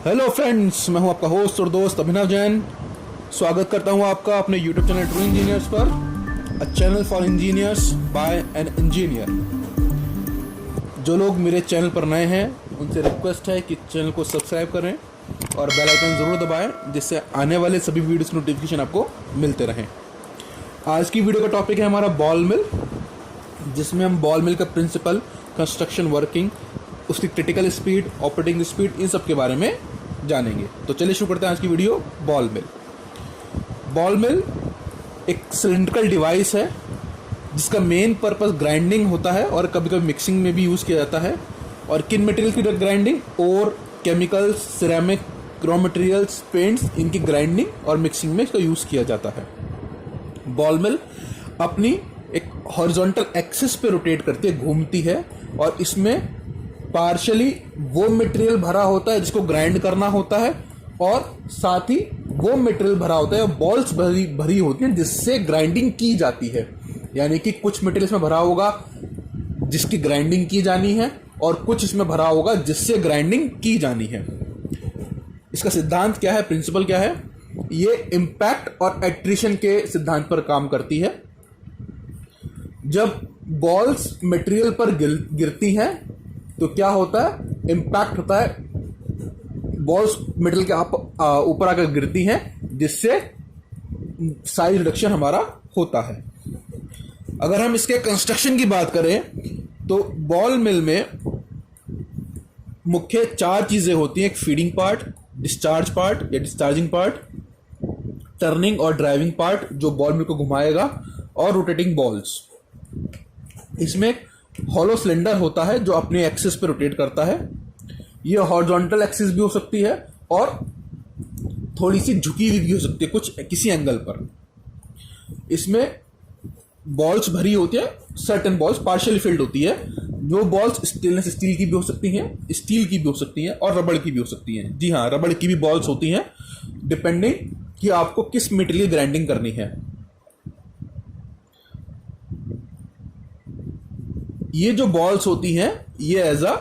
Hello friends, मैं हूं आपका होस्ट और दोस्त अभिनव जैन। स्वागत करता हूं आपका अपने यूट्यूब चैनल ट्रू इंजीनियर्स पर, a channel for engineers by an engineer. जो लोग मेरे चैनल पर नए हैं उनसे रिक्वेस्ट है कि चैनल को सब्सक्राइब करें और बेल आइकन ज़रूर दबाएं, जिससे आने वाले सभी वीडियोस की नोटिफिकेशन आपको मिलते रहें। आज की वीडियो का टॉपिक है हमारा बॉल मिल, जिसमें हम बॉल मिल का प्रिंसिपल, कंस्ट्रक्शन वर्किंग, उसकी क्रिटिकल स्पीड, ऑपरेटिंग स्पीड, इन सब के बारे में जानेंगे। तो चलिए शुरू करते हैं आज की वीडियो। बॉल मिल। बॉल मिल एक सिलिंड्रिकल डिवाइस है जिसका मेन पर्पस ग्राइंडिंग होता है और कभी कभी मिक्सिंग में भी यूज़ किया जाता है। और किन मटेरियल की ग्राइंडिंग? और chemicals, ceramic, raw materials, paints, इनकी ग्राइंडिंग और मिक्सिंग में इसका यूज़ किया जाता है। बॉल मिल अपनी एक हॉरिजॉन्टल एक्सिस पे रोटेट करती है, घूमती है, और इसमें पार्शली वो मटेरियल भरा होता है जिसको ग्राइंड करना होता है, और साथ ही वो मटेरियल भरा होता है, बॉल्स भरी होती हैं जिससे ग्राइंडिंग की जाती है। यानी कि कुछ मटेरियल इसमें भरा होगा जिसकी ग्राइंडिंग की जानी है और कुछ इसमें भरा होगा जिससे ग्राइंडिंग की जानी है। इसका सिद्धांत क्या है, प्रिंसिपल क्या है? ये इम्पैक्ट और एट्रिशन के सिद्धांत पर काम करती है। जब बॉल्स मटेरियल पर गिरती हैं तो क्या होता है? इम्पैक्ट होता है, बॉल्स मटेरियल के ऊपर आकर गिरती हैं, जिससे साइज रिडक्शन हमारा होता है। अगर हम इसके कंस्ट्रक्शन की बात करें तो बॉल मिल में मुख्य 4 चीजें होती हैं। एक फीडिंग पार्ट, डिस्चार्ज पार्ट या डिस्चार्जिंग पार्ट, टर्निंग और ड्राइविंग पार्ट जो बॉल मिल को घुमाएगा, और रोटेटिंग बॉल्स। इसमें हॉलो सिलेंडर होता है जो अपने एक्सिस पे रोटेट करता है। ये हॉरिजॉन्टल एक्सिस भी हो सकती है और थोड़ी सी झुकी हुई भी हो सकती है, कुछ किसी एंगल पर। इसमें बॉल्स भरी होती है, सर्टेन बॉल्स पार्शियली फिल्ड होती है। जो बॉल्स स्टेनलेस स्टील की भी हो सकती हैं, स्टील की भी हो सकती हैं, और रबड़ की भी हो सकती हैं। जी हाँ, रबड़ की भी बॉल्स होती हैं, डिपेंडिंग कि आपको किस मटेरियल ग्राइंडिंग करनी है। ये जो बॉल्स होती हैं ये एज अ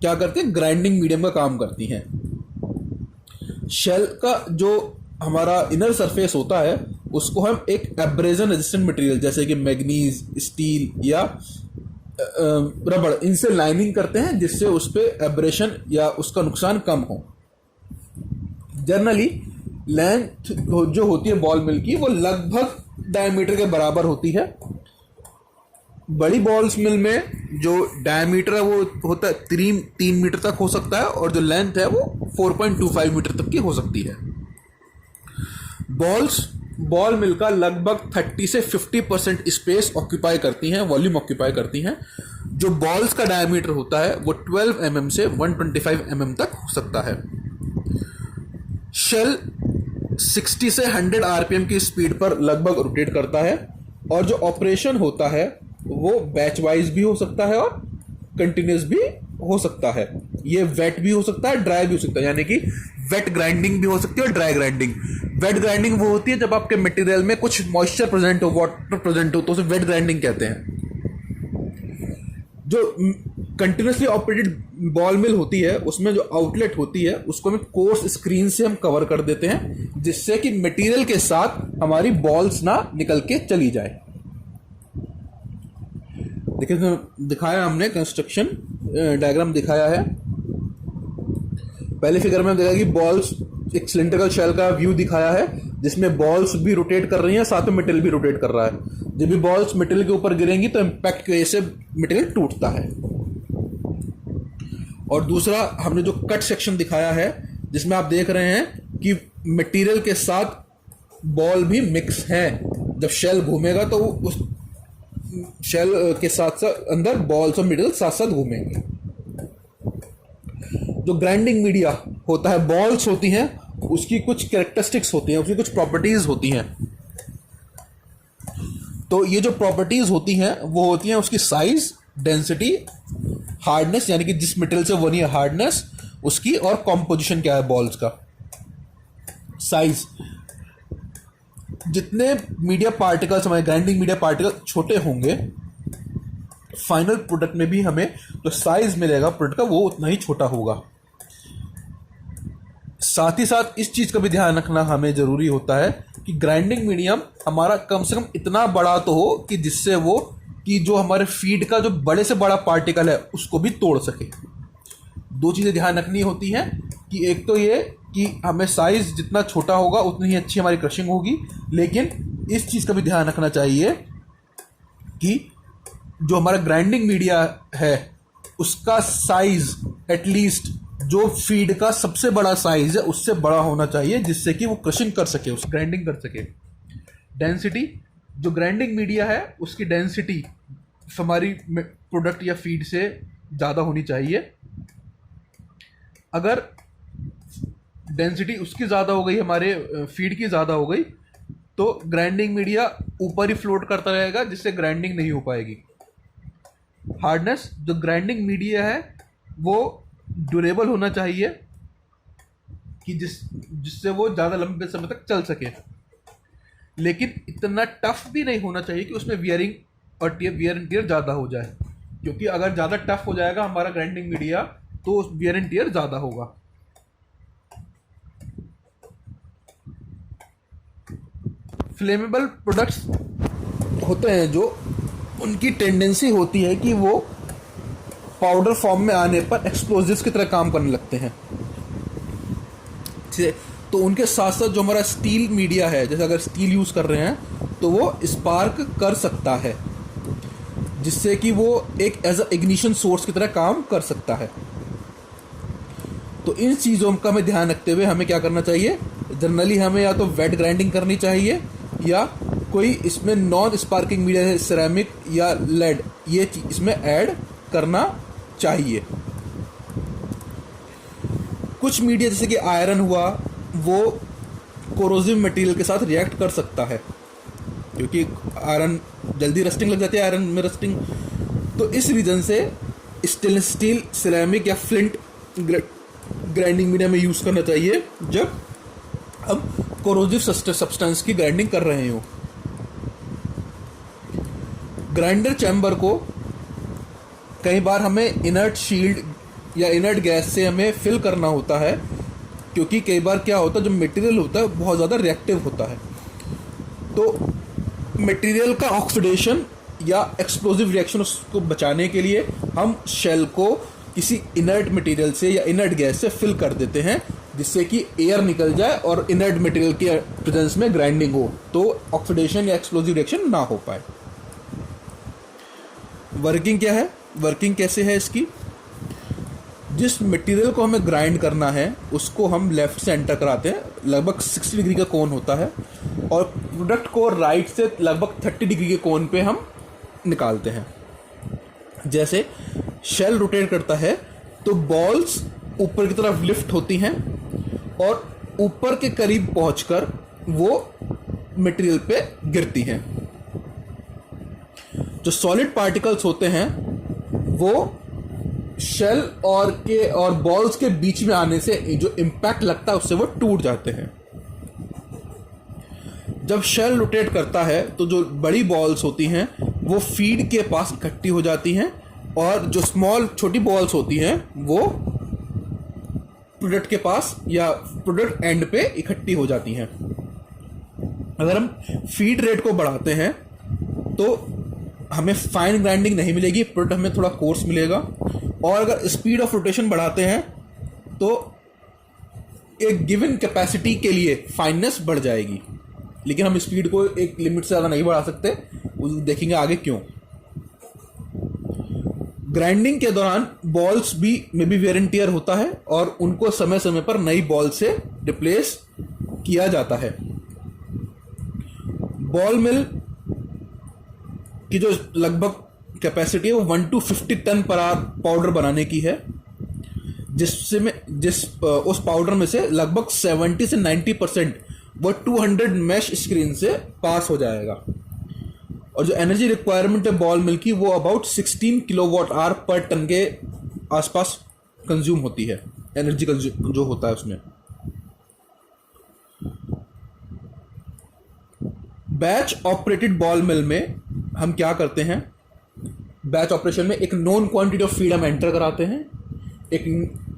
क्या करती हैं? ग्राइंडिंग मीडियम का काम करती हैं। शेल का जो हमारा इनर सरफेस होता है उसको हम एक एब्रेजन रेजिस्टेंट मटेरियल जैसे कि मैग्नीज, स्टील या रबड़, इनसे लाइनिंग करते हैं, जिससे उस पर एब्रेशन या उसका नुकसान कम हो। जनरली लेंथ जो होती है बॉल मिल की वो लगभग डायमीटर के बराबर होती है। बड़ी बॉल्स मिल में जो डायमीटर है वो होता है 3 मीटर तक हो सकता है, और जो लेंथ है वो 4.25 मीटर तक की हो सकती है। बॉल मिल का लगभग 30 से 50% स्पेस ऑक्यूपाई करती हैं, वॉल्यूम ऑक्यूपाई करती हैं। जो बॉल्स का डायमीटर होता है वो 12 mm से 125 mm तक हो सकता है। शेल 60 से 100 RPM की स्पीड पर लगभग रोटेट करता है, और जो ऑपरेशन होता है वो बैच वाइज भी हो सकता है और कंटिन्यूस भी हो सकता है। ये वेट भी हो सकता है, ड्राई भी हो सकता है। यानी कि वेट ग्राइंडिंग भी हो सकती है और ड्राई ग्राइंडिंग। वेट ग्राइंडिंग वो होती है जब आपके मटेरियल में कुछ मॉइस्चर प्रेजेंट हो, वाटर प्रेजेंट हो, तो उसे वेट ग्राइंडिंग कहते हैं। जो कंटिन्यूसली ऑपरेटेड बॉल मिल होती है उसमें जो आउटलेट होती है उसको हम कोर्स स्क्रीन से हम कवर कर देते हैं, जिससे कि मटेरियल के साथ हमारी बॉल्स ना निकल के चली जाए। देखिए, दिखाया हमने कंस्ट्रक्शन डायग्राम दिखाया है। पहले फिगर में देखा कि बॉल्स, एक सिलिंड्रिकल शेल का व्यू दिखाया है जिसमें बॉल्स भी रोटेट कर रही हैं, साथ में मटेरियल भी रोटेट कर रहा है। जब भी बॉल्स मटेरियल के ऊपर गिरेंगी तो इम्पैक्ट की वजह से मटेरियल टूटता है। और दूसरा हमने जो कट सेक्शन दिखाया है जिसमें आप देख रहे हैं कि मटेरियल के साथ बॉल भी मिक्स है। जब शेल घूमेगा तो उस शेल के साथ साथ अंदर बॉल्स और मटेरियल साथ साथ घूमेंगे। जो ग्राइंडिंग मीडिया होता है, बॉल्स होती हैं, उसकी कुछ कैरेक्टरिस्टिक्स होती हैं, उसकी कुछ प्रॉपर्टीज होती हैं। तो ये जो प्रॉपर्टीज होती हैं वो होती हैं उसकी साइज, डेंसिटी, हार्डनेस, यानी कि जिस मटेरियल से बनी है हार्डनेस उसकी, और कॉम्पोजिशन क्या है बॉल्स का। साइज, जितने मीडिया पार्टिकल्स, हमारे ग्राइंडिंग मीडिया पार्टिकल छोटे होंगे, फाइनल प्रोडक्ट में भी हमें जो साइज मिलेगा प्रोडक्ट का वो उतना ही छोटा होगा। साथ ही साथ इस चीज़ का भी ध्यान रखना हमें ज़रूरी होता है कि ग्राइंडिंग मीडियम हमारा कम से कम इतना बड़ा तो हो कि जिससे वो कि जो हमारे फीड का जो बड़े से बड़ा पार्टिकल है उसको भी तोड़ सके। दो चीज़ें ध्यान रखनी होती हैं कि एक तो ये कि हमें साइज़ जितना छोटा होगा उतनी ही अच्छी हमारी क्रशिंग होगी, लेकिन इस चीज़ का भी ध्यान रखना चाहिए कि जो हमारा ग्राइंडिंग मीडिया है उसका साइज़ एटलीस्ट जो फीड का सबसे बड़ा साइज़ है उससे बड़ा होना चाहिए, जिससे कि वो क्रशिंग कर सके, उस ग्राइंडिंग कर सके। डेंसिटी, जो ग्राइंडिंग मीडिया है उसकी डेंसिटी हमारी प्रोडक्ट या फीड से ज़्यादा होनी चाहिए। अगर डेंसिटी उसकी ज़्यादा हो गई, हमारे फीड की ज़्यादा हो गई, तो ग्राइंडिंग मीडिया ऊपर ही फ्लोट करता रहेगा, जिससे ग्राइंडिंग नहीं हो पाएगी। हार्डनेस, जो ग्राइंडिंग मीडिया है वो ड्यूरेबल होना चाहिए कि जिससे वो ज़्यादा लंबे समय तक चल सके, लेकिन इतना टफ भी नहीं होना चाहिए कि उसमें वियरिंग और वियर एंड टियर ज़्यादा हो जाए, क्योंकि अगर ज़्यादा टफ हो जाएगा हमारा ग्राइंडिंग मीडिया तो वियर एंड टियर ज़्यादा होगा। फ्लेमेबल प्रोडक्ट्स होते हैं जो उनकी टेंडेंसी होती है कि वो पाउडर फॉर्म में आने पर एक्सप्लोजिव्स की तरह काम करने लगते हैं। तो उनके साथ साथ जो हमारा स्टील मीडिया है, जैसे अगर स्टील यूज़ कर रहे हैं तो वो स्पार्क कर सकता है, जिससे कि वो एक एज अ इग्निशन सोर्स की तरह काम कर सकता है। तो इन चीज़ों का हमें ध्यान रखते हुए हमें क्या करना चाहिए, जनरली हमें या तो वेट ग्राइंडिंग करनी चाहिए या कोई इसमें नॉन स्पार्किंग मीडिया है, सिरेमिक या लेड, ये इसमें ऐड करना चाहिए। कुछ मीडिया जैसे कि आयरन हुआ वो कोरोसिव मटेरियल के साथ रिएक्ट कर सकता है, क्योंकि आयरन जल्दी रस्टिंग लग जाती है, आयरन में रस्टिंग। तो इस रीज़न से स्टेनलेस स्टील, सिरेमिक या फ्लिंट ग्राइंडिंग मीडिया में यूज़ करना चाहिए जब हम कोरोसिव सब्सटेंस की ग्राइंडिंग कर रहे हो। ग्राइंडर चैम्बर को कई बार हमें इनर्ट शील्ड या इनर्ट गैस से हमें फिल करना होता है, क्योंकि कई बार क्या होता है जो मटेरियल होता है बहुत ज़्यादा रिएक्टिव होता है। तो मटेरियल का ऑक्सीडेशन या एक्सप्लोजिव रिएक्शन उसको बचाने के लिए हम शेल को किसी इनर्ट मटेरियल से या इनर्ट गैस से फिल कर देते हैं, जिससे कि एयर निकल जाए और इनर्ट मटेरियल के प्रेजेंस में ग्राइंडिंग हो, तो ऑक्सीडेशन या एक्सप्लोजिव रिएक्शन ना हो पाए। वर्किंग क्या है, वर्किंग कैसे है इसकी, जिस मटेरियल को हमें ग्राइंड करना है उसको हम लेफ्ट से एंटर कराते हैं, लगभग 60 डिग्री का कोण होता है, और प्रोडक्ट को राइट से लगभग 30 डिग्री के कोण पे हम निकालते हैं। जैसे शेल रोटेट करता है तो बॉल्स ऊपर की तरफ लिफ्ट होती हैं और ऊपर के करीब पहुंचकर वो मटेरियल पे गिरती हैं। जो सॉलिड पार्टिकल्स होते हैं वो शेल और बॉल्स के बीच में आने से जो इम्पैक्ट लगता है उससे वो टूट जाते हैं। जब शेल रोटेट करता है तो जो बड़ी बॉल्स होती हैं वो फीड के पास इकट्ठी हो जाती हैं, और जो छोटी बॉल्स होती हैं वो प्रोडक्ट के पास या प्रोडक्ट एंड पे इकट्ठी हो जाती हैं। अगर हम फीड रेट को बढ़ाते हैं तो हमें फाइन ग्राइंडिंग नहीं मिलेगी, प्रोडक्ट हमें थोड़ा कोर्स मिलेगा, और अगर स्पीड ऑफ रोटेशन बढ़ाते हैं तो एक गिवन कैपेसिटी के लिए फाइननेस बढ़ जाएगी, लेकिन हम स्पीड को एक लिमिट से ज़्यादा नहीं बढ़ा सकते, देखेंगे आगे क्यों। ग्राइंडिंग के दौरान बॉल्स में भी वेयर एंड टियर होता है और उनको समय समय पर नई बॉल से रिप्लेस किया जाता है। बॉल मिल की जो लगभग कैपेसिटी है वो 1 to 50 ton per hour powder बनाने की है, उस पाउडर में से लगभग 70 से 90% वो 200 मैश स्क्रीन से पास हो जाएगा। और जो एनर्जी रिक्वायरमेंट है बॉल मिल की वो अबाउट 16 किलोवाट आवर पर टन के आसपास कंज्यूम होती है, एनर्जी जो होता है उसमें। बैच ऑपरेटेड बॉल मिल में हम क्या करते हैं, बैच ऑपरेशन में एक नोन क्वांटिटी ऑफ फीड हम एंटर कराते हैं, एक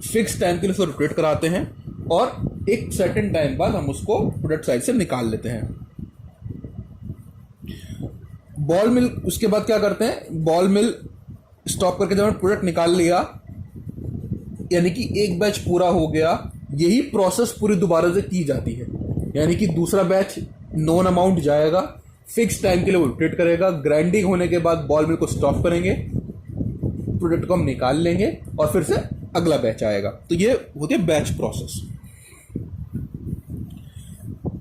फिक्स टाइम के लिए उसको रोटेट कराते हैं, और एक सर्टेन टाइम बाद हम उसको प्रोडक्ट साइड से निकाल लेते हैं। बॉल मिल उसके बाद क्या करते हैं, बॉल मिल स्टॉप करके जब हमने प्रोडक्ट निकाल लिया, यानी कि एक बैच पूरा हो गया, यही प्रोसेस पूरी दोबारा से की जाती है। यानी कि दूसरा बैच नोन अमाउंट जाएगा, फिक्स टाइम के लिए वो रोटेट करेगा, ग्राइंडिंग होने के बाद बॉल मिल को स्टॉप करेंगे, प्रोडक्ट को हम निकाल लेंगे और फिर से अगला बैच आएगा। तो ये होती है बैच प्रोसेस।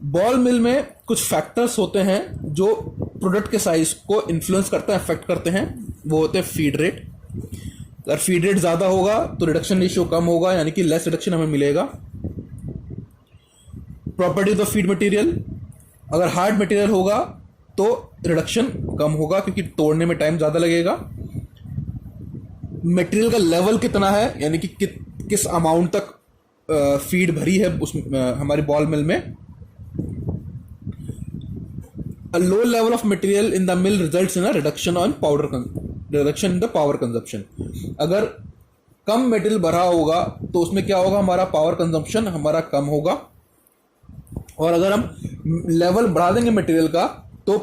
बॉल मिल में कुछ फैक्टर्स होते हैं जो प्रोडक्ट के साइज को इन्फ्लुएंस करते हैं, अफेक्ट करते हैं। वो होते हैं फीड रेट। अगर फीड रेट ज़्यादा होगा तो रिडक्शन रेशियो कम होगा, यानी कि लेस रिडक्शन हमें मिलेगा। Property of the feed material, अगर हार्ड मटेरियल होगा तो रिडक्शन कम होगा क्योंकि तोड़ने में टाइम ज़्यादा लगेगा। मटेरियल का लेवल कितना है, यानी कि किस अमाउंट तक फीड भरी है उस हमारी बॉल मिल में। A low level of material in the mill results in a reduction in the power consumption. अगर कम मटेरियल भरा होगा तो उसमें क्या होगा, हमारा पावर कंजम्पशन हमारा कम होगा। और अगर हम लेवल बढ़ा देंगे मटेरियल का तो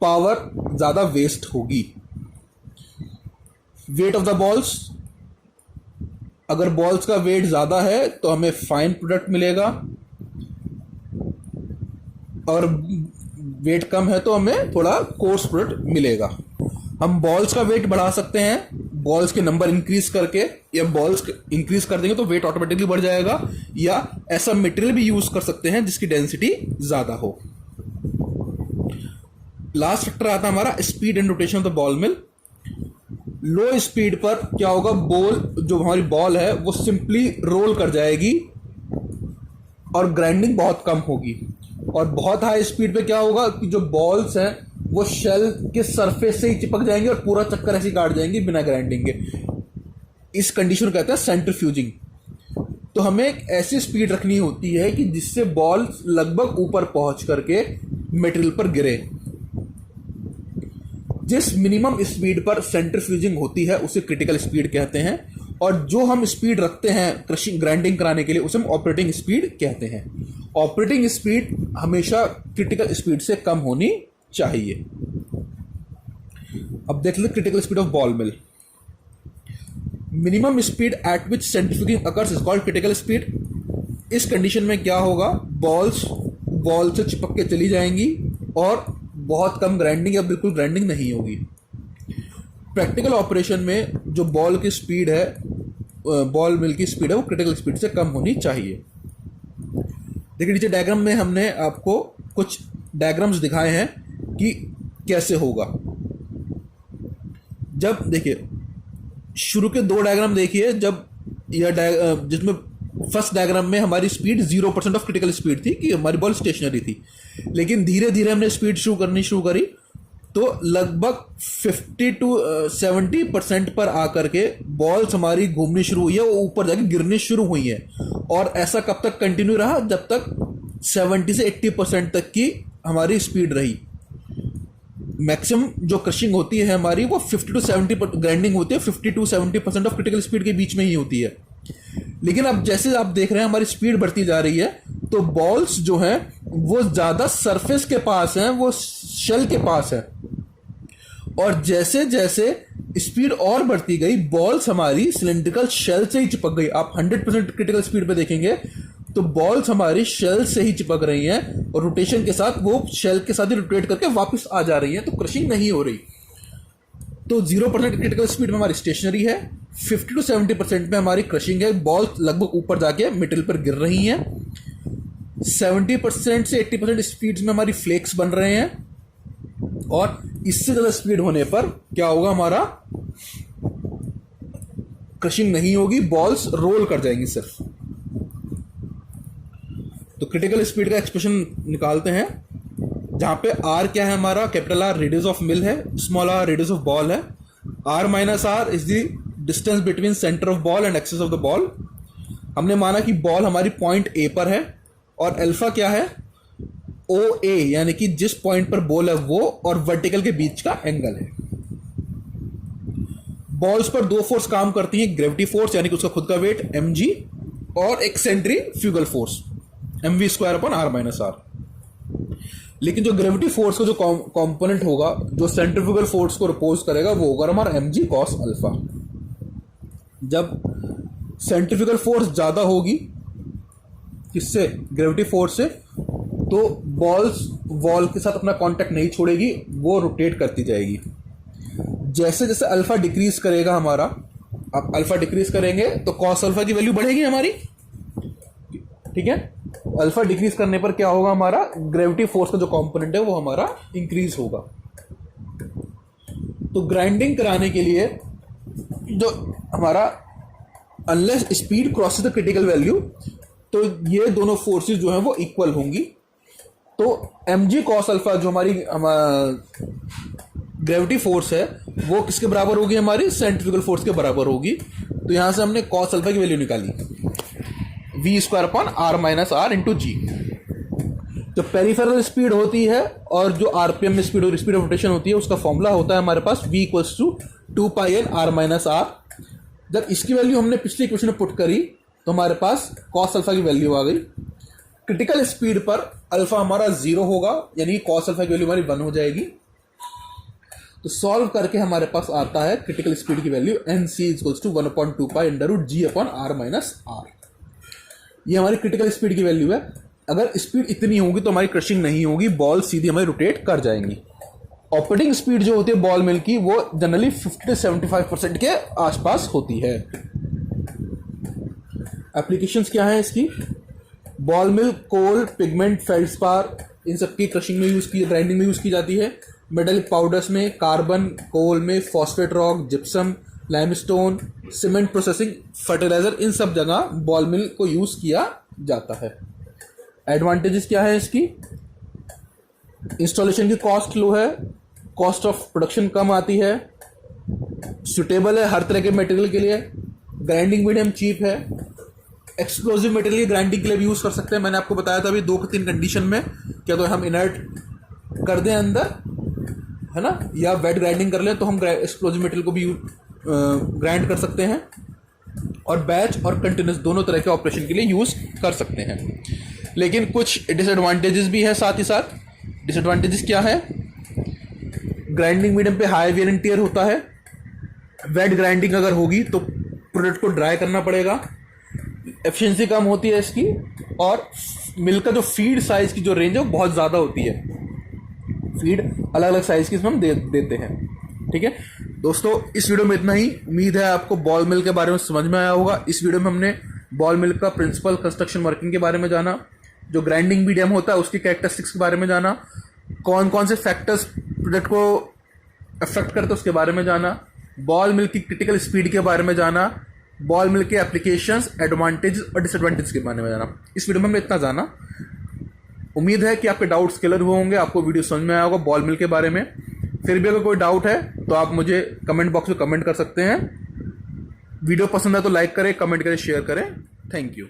पावर ज़्यादा वेस्ट होगी। वेट ऑफ द बॉल्स, अगर बॉल्स का वेट ज़्यादा है तो हमें फाइन प्रोडक्ट मिलेगा, और वेट कम है तो हमें थोड़ा कोर्स प्रोडक्ट मिलेगा। हम बॉल्स का वेट बढ़ा सकते हैं बॉल्स के नंबर इंक्रीज करके, या बॉल्स इंक्रीज कर देंगे तो वेट ऑटोमेटिकली बढ़ जाएगा, या ऐसा मटेरियल भी यूज कर सकते हैं जिसकी डेंसिटी ज्यादा हो। लास्ट फैक्टर आता है हमारा speed and rotation of the ball mill. Low speed पर क्या होगा, बॉल जो हमारी बॉल है वो सिंपली रोल कर जाएगी और ग्राइंडिंग बहुत कम होगी। और बहुत हाई स्पीड पे क्या होगा कि जो बॉल्स हैं वो शेल के सरफेस से ही चिपक जाएंगे और पूरा चक्कर ऐसे काट जाएंगे बिना ग्राइंडिंग के। इस कंडीशन को कहते हैं सेंट्रीफ्यूजिंग। तो हमें एक ऐसी स्पीड रखनी होती है कि जिससे बॉल लगभग ऊपर पहुंच करके मटेरियल पर गिरे। जिस मिनिमम स्पीड पर सेंट्रीफ्यूजिंग होती है उसे क्रिटिकल स्पीड कहते हैं, और जो हम स्पीड रखते हैं क्रशिंग ग्राइंडिंग कराने के लिए उसे हम ऑपरेटिंग स्पीड कहते हैं। ऑपरेटिंग स्पीड हमेशा क्रिटिकल स्पीड से कम होनी चाहिए। अब देख लो critical speed of ball mill. Minimum speed at which centrifuging occurs is called critical speed. इस कंडीशन में क्या होगा, बॉल से चिपक के चली जाएंगी और बहुत कम ग्राइंडिंग या बिल्कुल ग्राइंडिंग नहीं होगी। प्रैक्टिकल ऑपरेशन में जो बॉल की स्पीड है, बॉल मिल की स्पीड है, वो क्रिटिकल स्पीड से कम होनी चाहिए। देखिए नीचे डायग्राम में हमने आपको कुछ डायग्राम्स दिखाए हैं कि कैसे होगा। जब देखिए शुरू के दो डायग्राम देखिए, जब यह जिसमें फर्स्ट डायग्राम में हमारी स्पीड 0% ऑफ क्रिटिकल स्पीड थी कि हमारी बॉल स्टेशनरी थी, लेकिन धीरे धीरे हमने स्पीड शुरू करी तो लगभग 50 to 70% पर आकर के बॉल्स हमारी घूमनी शुरू हुई है, वो ऊपर जाके गिरनी शुरू हुई है। और ऐसा कब तक कंटिन्यू रहा, जब तक 70 से 80% तक की हमारी स्पीड रही। मैक्सिमम जो क्रशिंग होती है हमारी वो 50 to 70 ग्राइंडिंग होती है 50 to 70% ऑफ क्रिटिकल स्पीड के बीच में ही होती है। लेकिन अब जैसे आप देख रहे हैं हमारी स्पीड बढ़ती जा रही है, तो बॉल्स जो हैं वो ज़्यादा सरफेस के पास हैं, वो शेल के पास है। और जैसे जैसे स्पीड और बढ़ती गई, बॉल्स हमारी सिलेंड्रिकल शेल से ही चिपक गई। आप 100% क्रिटिकल स्पीड पे देखेंगे तो बॉल्स हमारी शेल से ही चिपक रही हैं, और रोटेशन के साथ वो शेल के साथ ही रोटेट करके वापस आ जा रही हैं, तो क्रशिंग नहीं हो रही। तो 0% क्रिटिकल स्पीड में हमारी स्टेशनरी है, 50 to 70% में हमारी क्रशिंग है, बॉल लगभग ऊपर जाके मटेरियल पर गिर रही हैं। 70% से 80% स्पीड में हमारी फ्लेक्स बन रहे हैं, और इससे ज़्यादा स्पीड होने पर क्या होगा, हमारा क्रशिंग नहीं होगी, बॉल्स रोल कर जाएंगी सिर्फ। तो क्रिटिकल स्पीड का एक्सप्रेशन निकालते हैं, जहां पे आर क्या है हमारा, capital R radius of mill है, small R radius of ball है, R minus R is the distance between centre of ball and axis of the ball. हमने माना कि बॉल हमारी पॉइंट ए पर है, और अल्फा क्या है, ओ ए, यानी कि जिस पॉइंट पर बॉल है वो और वर्टिकल के बीच का एंगल है। बॉल्स पर दो फोर्स काम करती हैं, ग्रेविटी फोर्स यानी कि उसका खुद का वेट mg, और एक सेंट्रीफ्यूगल फोर्स। mv²/r-r। लेकिन जो ग्रेविटी फोर्स का जो कंपोनेंट होगा, जो सेंट्रीफ्यूगल फोर्स को अपोज करेगा, वो होगा हमारा mg cos अल्फा। जब सेंट्रीफ्यूगल फोर्स ज्यादा होगी किससे, ग्रेविटी फोर्स से, तो बॉल्स वॉल के साथ अपना कांटेक्ट नहीं छोड़ेगी, वो रोटेट करती जाएगी। जैसे जैसे अल्फा डिक्रीज करेगा हमारा, आप अल्फा डिक्रीज करेंगे तो कॉस अल्फा की वैल्यू बढ़ेगी हमारी, ठीक है। अल्फा डिक्रीज करने पर क्या होगा, हमारा ग्रेविटी फोर्स का जो कंपोनेंट है वो हमारा इंक्रीज होगा। तो ग्राइंडिंग कराने के लिए जो हमारा unless speed crosses the critical value, तो ये दोनों फोर्सेस जो हैं वो इक्वल होंगी। तो mg cos अल्फा जो हमारी ग्रेविटी फोर्स है वो किसके बराबर होगी, हमारी सेंट्रीफ्यूगल फोर्स के बराबर होगी। तो यहां से हमने cos अल्फा की वैल्यू निकाली, v²/r-r इंटू जी। जो पेरिफेरल स्पीड होती है और जो आरपीएम में स्पीड ऑफ रोटेशन होती है, उसका फॉर्मूला होता है हमारे पास v = 2πn r-r। जब इसकी वैल्यू हमने पिछले इक्वेशन में पुट करी तो हमारे पास cos अल्फा की वैल्यू आ गई। क्रिटिकल स्पीड पर अल्फा हमारा 0 होगा, यानी cos अल्फा की वैल्यू हमारी 1 हो जाएगी। तो सॉल्व करके हमारे पास आता है क्रिटिकल स्पीड की वैल्यू nc = 1/2π√g/r-r। ये हमारी क्रिटिकल स्पीड की वैल्यू है। अगर स्पीड इतनी होगी तो हमारी क्रशिंग नहीं होगी, बॉल सीधी हमारी रोटेट कर जाएंगी। ऑपरेटिंग स्पीड जो होती है बॉल मिल की, वो जनरली 50 से 75% के आसपास होती है। एप्लीकेशंस क्या है इसकी, बॉल मिल कोल, पिगमेंट, फेल्डस्पार, इन सब की क्रशिंग में यूज की, ग्राइंडिंग में यूज की जाती है। मेटालिक पाउडर्स में कार्बन, कोल में phosphate rock, gypsum, limestone, cement processing, fertilizer, इन सब जगह बॉल मिल को यूज किया जाता है। एडवांटेजेस क्या है इसकी, इंस्टॉलेशन की कॉस्ट लो है, कॉस्ट ऑफ प्रोडक्शन कम आती है, सुटेबल है हर तरह के मटेरियल के लिए, ग्राइंडिंग मीडियम चीप है, एक्सप्लोजिव मटेरियल ग्राइंडिंग के लिए भी यूज कर सकते हैं। मैंने आपको बताया था अभी 2-3 कंडीशन में, क्या तो हम इनर्ट कर दें अंदर, है ना, या वेट ग्राइंडिंग कर लें तो हम एक्सप्लोजिव मटेरियल को भी ग्राइंड कर सकते हैं, और बैच और कंटिन्यूस दोनों तरह के ऑपरेशन के लिए यूज कर सकते हैं। लेकिन कुछ डिसएडवांटेजेस भी है साथ ही साथ। डिसएडवांटेजेस क्या है, ग्राइंडिंग मीडियम पे हाई वेयर एंड टियर होता है, वेट ग्राइंडिंग अगर होगी तो प्रोडक्ट को ड्राई करना पड़ेगा, एफिशिएंसी कम होती है इसकी, और मिल का जो फीड साइज की जो रेंज है वो बहुत ज़्यादा होती है। फीड अलग अलग साइज की इसमें हम देते हैं, ठीक है दोस्तों। इस वीडियो में इतना ही। उम्मीद है आपको बॉल मिल के बारे में समझ में आया होगा। इस वीडियो में हमने बॉल मिल का प्रिंसिपल, कंस्ट्रक्शन, वर्किंग के बारे में जाना, जो ग्राइंडिंग मीडियम होता है उसकी कैरेक्टरिस्टिक्स के बारे में जाना, कौन कौन से फैक्टर्स प्रोडक्ट को अफेक्ट करते हैं उसके बारे में जाना, बॉल मिल की क्रिटिकल स्पीड के बारे में जाना, बॉल मिल के एप्लीकेशंस, एडवांटेज और डिसएडवांटेज के बारे में जाना। इस वीडियो में हमने इतना जाना। उम्मीद है कि आपके डाउट्स क्लियर हुए होंगे, आपको वीडियो समझ में आया होगा बॉल मिल के बारे में। फिर भी अगर कोई डाउट है तो आप मुझे कमेंट बॉक्स में कमेंट कर सकते हैं। वीडियो पसंद है तो लाइक करें, कमेंट करें, शेयर करें। Thank you.